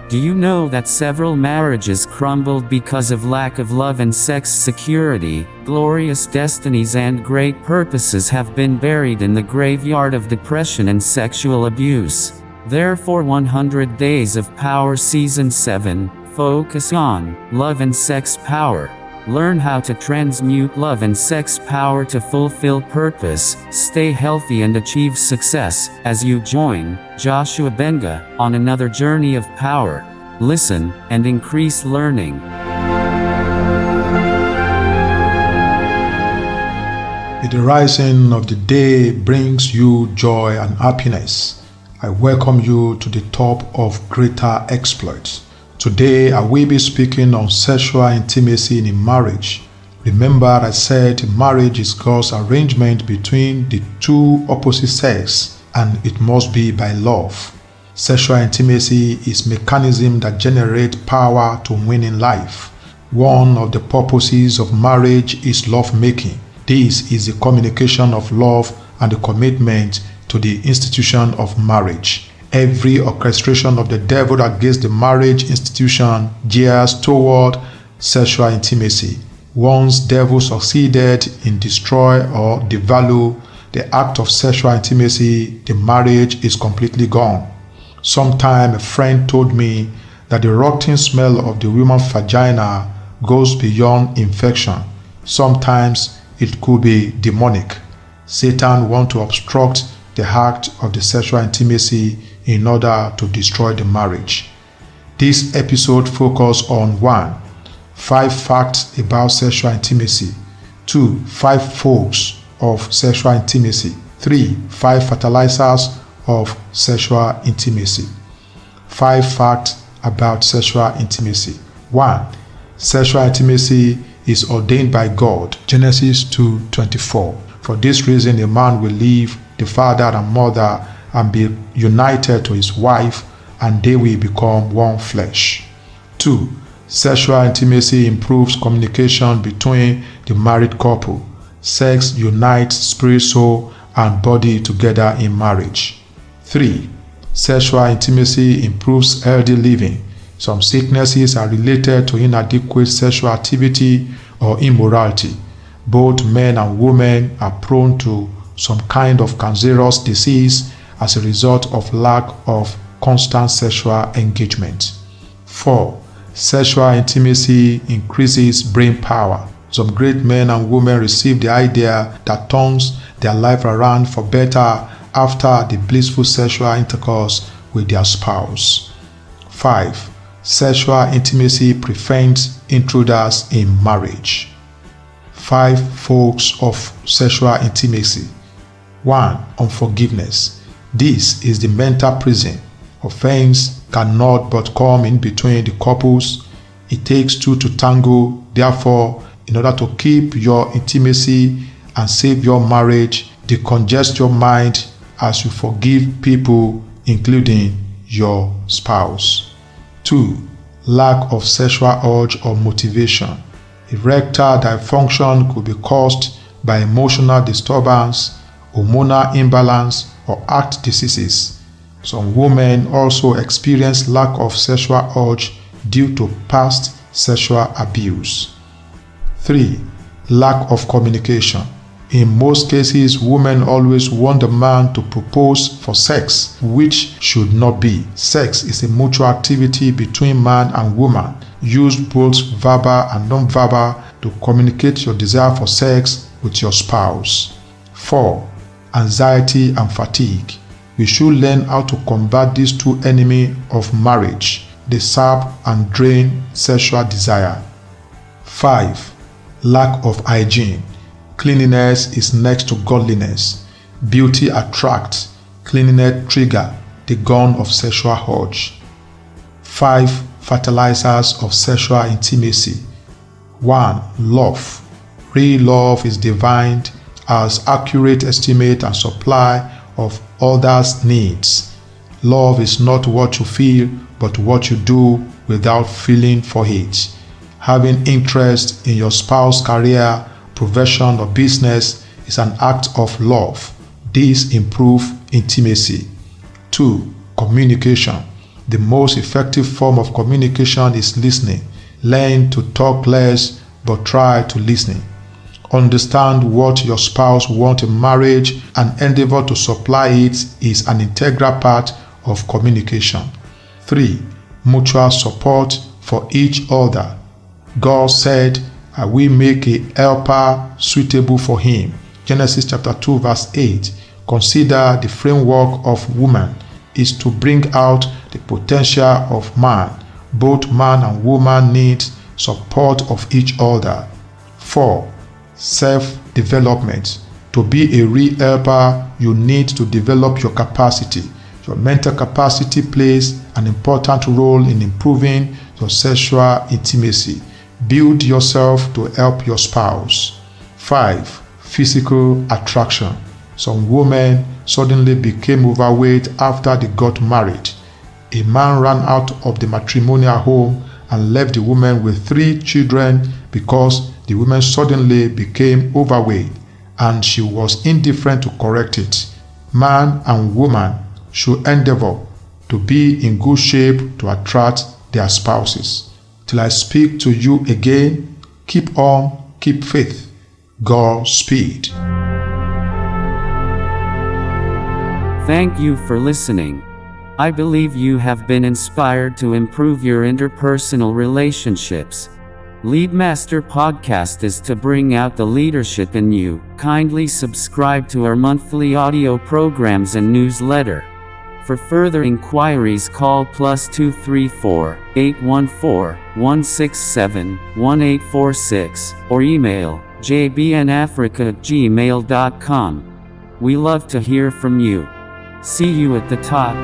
Do you know that several marriages crumbled because of lack of love and sex security? Glorious destinies and great purposes have been buried in the graveyard of depression and sexual abuse. Therefore, 100 Days of Power Season 7, focus on love and sex power. Learn how to transmute love and sex power to fulfill purpose, stay healthy and achieve success, as you join Joshua Benga on another journey of power. Listen, and increase learning. The rising of the day brings you joy and happiness. I welcome you to the top of greater exploits. Today I will be speaking on sexual intimacy in marriage. Remember, I said marriage is God's arrangement between the two opposite sex, and it must be by love. Sexual intimacy is a mechanism that generates power to win in life. One of the purposes of marriage is love-making. This is the communication of love and the commitment to the institution of marriage. Every orchestration of the devil against the marriage institution gears toward sexual intimacy. Once devil succeeded in destroy or devalue the act of sexual intimacy, the marriage is completely gone. Sometime a friend told me that the rotten smell of the woman's vagina goes beyond infection. Sometimes it could be demonic. Satan wants to obstruct the act of the sexual intimacy in order to destroy the marriage. This episode focuses on 1. 5 facts about sexual intimacy. 2. 5 foes of sexual intimacy. 3. 5 fertilizers of sexual intimacy. 5 facts about sexual intimacy. 1. Sexual intimacy is ordained by God. Genesis 2:24. For this reason, a man will leave the father and mother and be united to his wife, and they will become one flesh. 2. Sexual intimacy improves communication between the married couple. Sex unites spirit, soul, and body together in marriage. 3. Sexual intimacy improves healthy living. Some sicknesses are related to inadequate sexual activity or immorality. Both men and women are prone to some kind of cancerous disease as a result of lack of constant sexual engagement. 4. Sexual intimacy increases brain power. Some great men and women receive the idea that turns their life around for better after the blissful sexual intercourse with their spouse. 5. Sexual intimacy prevents intruders in marriage. 5 foes of sexual intimacy. 1. Unforgiveness. This is the mental prison. Offense cannot but come in between the couples. It takes two to tango. Therefore, in order to keep your intimacy and save your marriage, decongest your mind as you forgive people, including your spouse. 2. Lack of sexual urge or motivation. Erectile dysfunction could be caused by emotional disturbance, hormonal imbalance, or heart diseases. Some women also experience lack of sexual urge due to past sexual abuse. 3. Lack of communication. In most cases, women always want the man to propose for sex, which should not be. Sex is a mutual activity between man and woman. Use both verbal and non-verbal to communicate your desire for sex with your spouse. 4. Anxiety and fatigue. We should learn how to combat these two enemies of marriage. They sap and drain sexual desire. 5. Lack of hygiene. Cleanliness is next to godliness. Beauty attracts. Cleanliness triggers the gun of sexual urge. 5 fertilizers of sexual intimacy. 1. Love. Real love is defined as accurate estimate and supply of others' needs. Love is not what you feel, but what you do without feeling for it. Having interest in your spouse's career, profession, or business is an act of love. This improves intimacy. 2. Communication. The most effective form of communication is listening. Learn to talk less, but try to listen. Understand what your spouse wants in marriage and endeavor to supply it is an integral part of communication. 3. Mutual support for each other. God said, "I will make a helper suitable for him." Genesis chapter 2 verse 8. Consider the framework of woman is to bring out the potential of man. Both man and woman need support of each other. 4. Self-development. To be a real helper, you need to develop your capacity. Your mental capacity plays an important role in improving your sexual intimacy. Build yourself to help your spouse. 5. Physical attraction. Some women suddenly became overweight after they got married. A man ran out of the matrimonial home and left the woman with 3 children because the woman suddenly became overweight and she was indifferent to correct it. Man and woman should endeavor to be in good shape to attract their spouses. Till I speak to you again, keep on, keep faith. Godspeed. Thank you for listening. I believe you have been inspired to improve your interpersonal relationships. Leadmaster Podcast is to bring out the leadership in you. Kindly subscribe to our monthly audio programs and newsletter. For further inquiries, call +234 814 167 1846 or email jbnafrica@gmail.com. We love to hear from you. See you at the top.